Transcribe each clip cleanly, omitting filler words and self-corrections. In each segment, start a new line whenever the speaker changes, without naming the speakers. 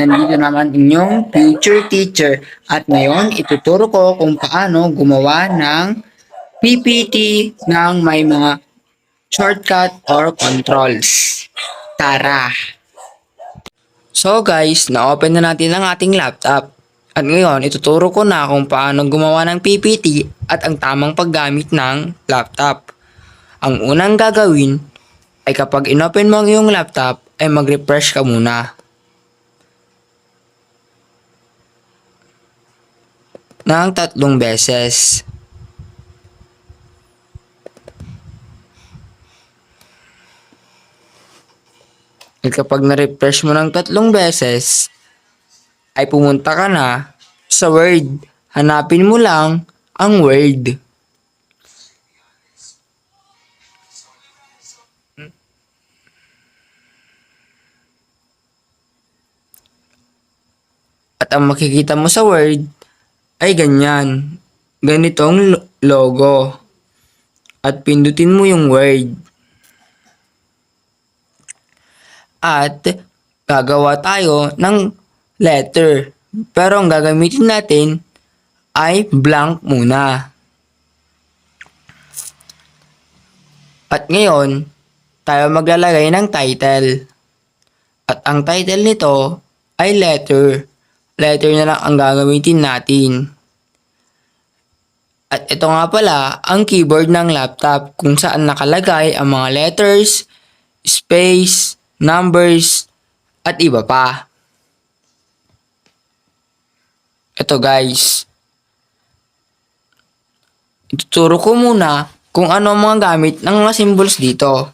Nandito naman inyong future teacher at ngayon ituturo ko kung paano gumawa ng PPT ng may mga shortcut or controls. Tara! So guys, na-open na natin ang ating laptop. At ngayon, ituturo ko na kung paano gumawa ng PPT at ang tamang paggamit ng laptop. Ang unang gagawin ay kapag inopen mo ang iyong laptop ay mag-refresh ka muna ng 3 beses. At kapag na-refresh mo ng 3 beses, ay pumunta ka na sa Word. Hanapin mo lang ang Word. At ang makikita mo sa Word ay ganyan. Ganitong logo. At pindutin mo yung Word. At gagawa tayo ng letter. Pero ang gagamitin natin ay blank muna. At ngayon, tayo maglalagay ng title. At ang title nito ay letter. Letter na lang ang gagamitin natin. At ito nga pala ang keyboard ng laptop kung saan nakalagay ang mga letters, space, numbers, at iba pa. Ito guys. Ituturo ko muna kung ano ang mga gamit ng mga symbols dito.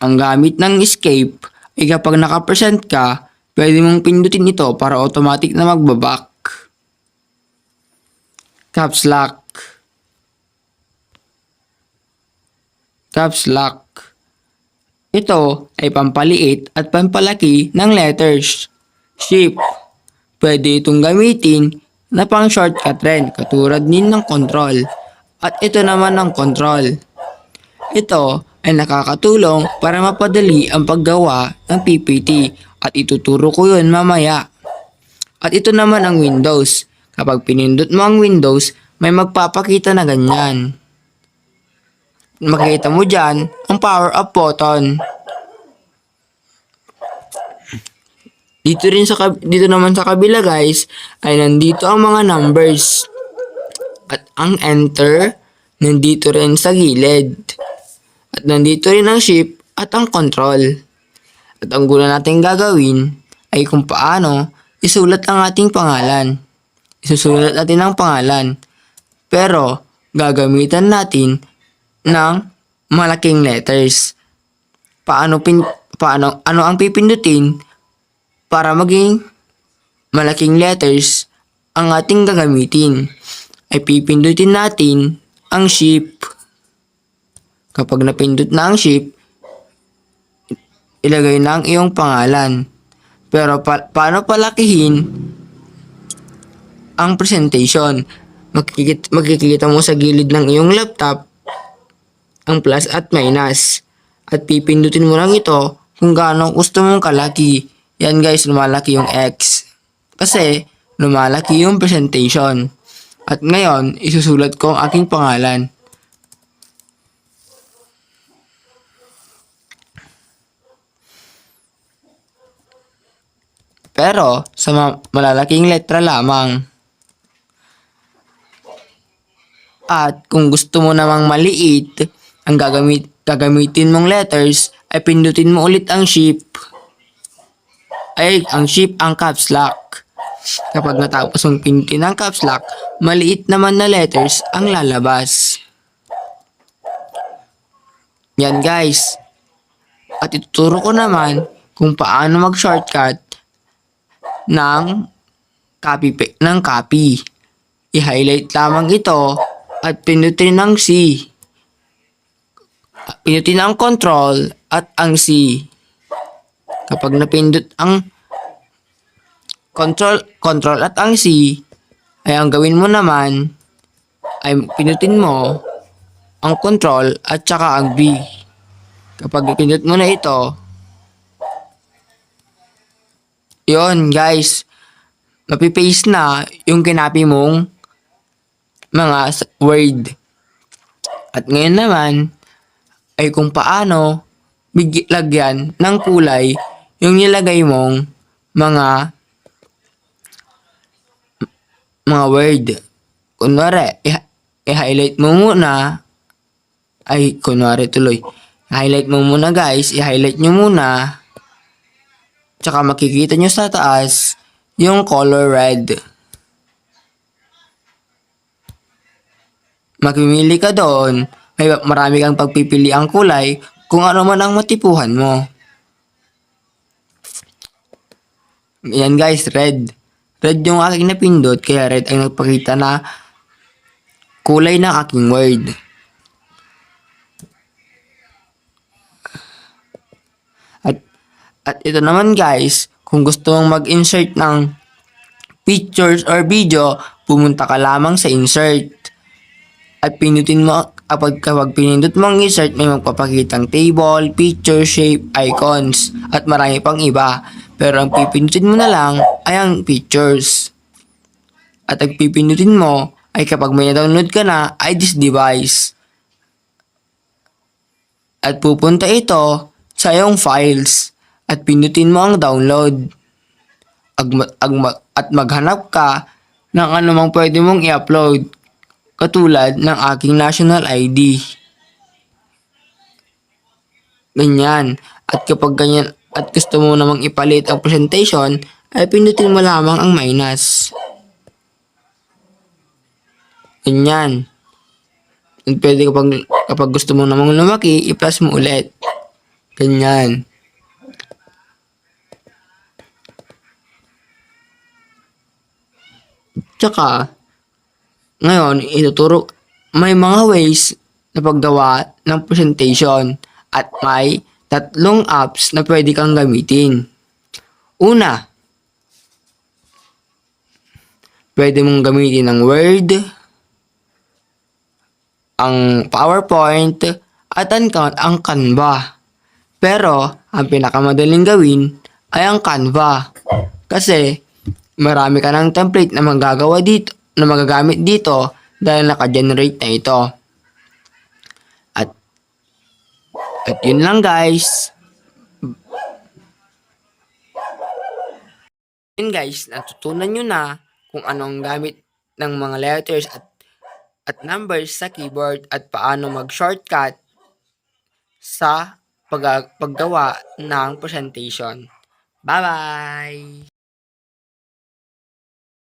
Ang gamit ng escape ay kapag naka-present ka, pwede mong pindutin ito para automatic na magbaback. Caps lock. Caps lock. Ito ay pampaliit at pampalaki ng letters. Shift. Pwede itong gamitin na pang shortcut rin katulad din ng control. At ito naman ang control. Ito ay nakakatulong para mapadali ang paggawa ng PPT at ituturo ko yun mamaya. At ito naman ang Windows. Kapag pinindot mo ang Windows, may magpapakita na ganyan. Makikita mo dyan ang power up button. Dito naman sa kabila guys ay nandito ang mga numbers. At ang enter nandito rin sa gilid. At nandito rin ang shift at ang control. At ang guna natin gagawin ay kung paano isulat ang ating pangalan. Isusulat natin ang pangalan. Pero gagamitan natin ng malaking letters. Ano ang pipindutin para maging malaking letters ang ating gagamitin? Ay pipindutin natin ang shift. Kapag napindot na ang shift, ilagay na ang iyong pangalan. Pero paano palakihin ang presentation? Makikita mo sa gilid ng iyong laptop ang plus at minus. At pipindutin mo lang ito kung gaano gusto mong kalaki. Yan guys, lumalaki yung X. Kasi lumalaki yung presentation. At ngayon, isusulat ko ang aking pangalan. Pero sa malalaking letra lamang. At kung gusto mo namang maliit, ang gagamitin mong letters ay pindutin mo ulit ang shift. Ang shift ang caps lock. Kapag natapos mong pindutin ang caps lock, maliit naman na letters ang lalabas. Yan guys. At ituturo ko naman kung paano mag-shortcut ng copy. I-highlight lamang ito at pindutin ang C. Pindutin ang control at ang C. Kapag napindot ang control at ang C, ay ang gawin mo naman ay pindutin mo ang control at saka ang B. Kapag ipindot mo na ito, yon guys, mapipaste na yung kinapi mong mga word. At ngayon naman, ay kung paano lagyan ng kulay yung nilagay mong mga word. Kunwari, i-highlight mo muna, highlight mo muna guys, i-highlight nyo muna, tsaka makikita nyo sa taas yung color red. Magpimili ka doon, may marami kang pagpipili ang kulay kung ano man ang matipuhan mo. Yan guys, red. Red yung aking napindot, kaya red ang nagpakita na kulay ng aking word. At ito naman guys, kung gusto mong mag-insert ng pictures or video, pumunta ka lamang sa insert. At pinutin mo, kapag pinindot mo ang insert, may magpapakitang table, picture, shape, icons, at marami pang iba. Pero ang pipindutin mo na lang ay ang pictures. At ang pipindutin mo ay kapag may na-download ka na, ay this device. At pupunta ito sa iyong files at pindutin mo ang download. At maghanap ka ng anumang pwede mong i-upload, katulad ng aking national ID. Ganyan. At kapag ganyan at gusto mo namang ipalit ang presentation, ay pindutin mo lamang ang minus. Ganyan. At pwede kapag gusto mo namang lumaki, i-plus mo ulit. Ganyan. Tsaka, ngayon, may mga ways na paggawa ng presentation at may 3 apps na pwede kang gamitin. Una, pwede mong gamitin ang Word, ang PowerPoint, at ang Canva. Pero, ang pinakamadaling gawin ay ang Canva. Kasi, marami ka ng template na magagamit dito dahil naka-generate na ito. At yun lang guys. Yun guys, natutunan nyo na kung anong gamit ng mga letters at numbers sa keyboard at paano mag-shortcut sa paggawa ng presentation. Bye-bye!